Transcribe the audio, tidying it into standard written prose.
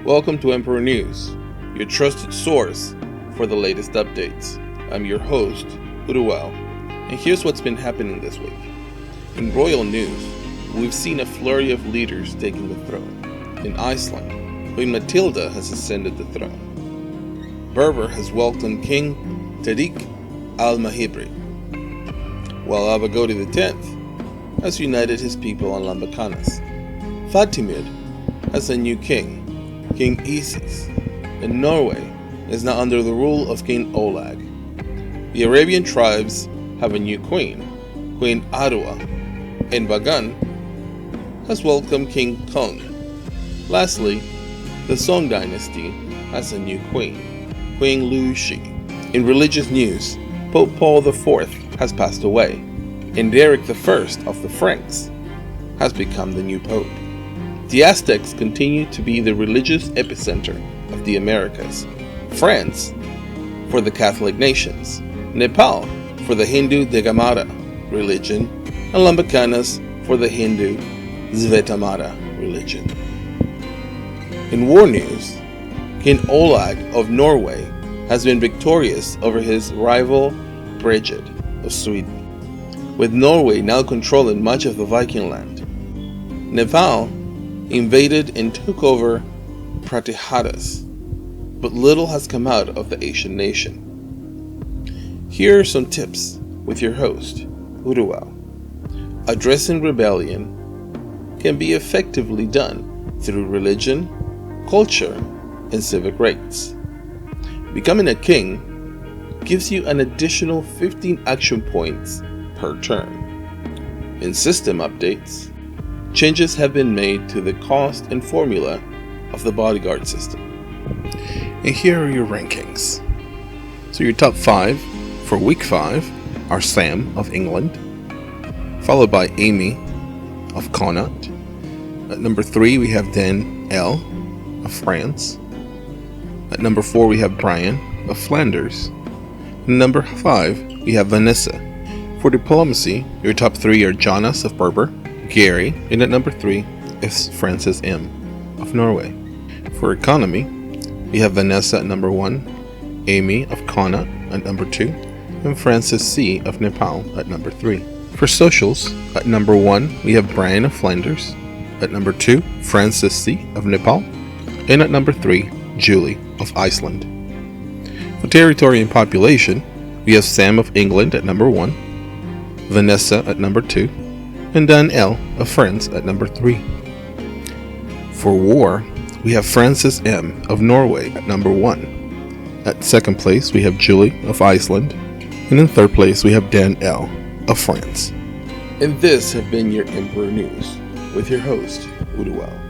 Welcome to Emperor News, your trusted source for the latest updates. I'm your host, Uruwao, and here's what's been happening this week. In royal news, we've seen a flurry of leaders taking the throne. In Iceland, Queen Matilda has ascended the throne. Berber has welcomed King Tariq al-Mahibri, while Abagodi X has united his people on Lambacanas. Fatimid has a new king, King Isis, and Norway is now under the rule of King Olag. The Arabian tribes have a new queen, Queen Arua, and Bagan has welcomed King Kong. Lastly, the Song dynasty has a new queen, Queen Lu Shi. In religious news, Pope Paul IV has passed away, and Eric I of the Franks has become the new pope. The Aztecs continue to be the religious epicenter of the Americas. France for the Catholic nations, Nepal for the Hindu Degamara religion, and Lambacanas for the Hindu Svetamara religion. In war news, King Olag of Norway has been victorious over his rival Bridget of Sweden, with Norway now controlling much of the Viking land. Nepal invaded and took over Pratiharas, but little has come out of the Asian nation. Here are some tips with your host, Uruwao. Addressing rebellion can be effectively done through religion, culture, and civic rights. Becoming a king gives you an additional 15 action points per turn. In system updates, changes have been made to the cost and formula of the bodyguard system. And here are your rankings. So your top 5 for week 5 are Sam of England, followed by Amy of Connaught. At number 3 we have Dan L of France. At number 4 we have Brian of Flanders. And number 5 we have Vanessa. For diplomacy, your top 3 are Jonas of Berber, Gary, and at number 3 is Francis M of Norway. For economy, we have Vanessa at number 1, Amy of Connaught at number 2, and Francis C of Nepal at number 3. For socials, at number 1 we have Brian of Flanders, at number 2 Francis C of Nepal, and at number 3 Julie of Iceland. For territory and population, we have Sam of England at number 1, Vanessa at number 2, and Dan L of France at number 3. For war, we have Francis M of Norway at number 1. At second place, we have Julie of Iceland, and in third place, we have Dan L of France. And this have been your Emperor News with your host, Uruwao.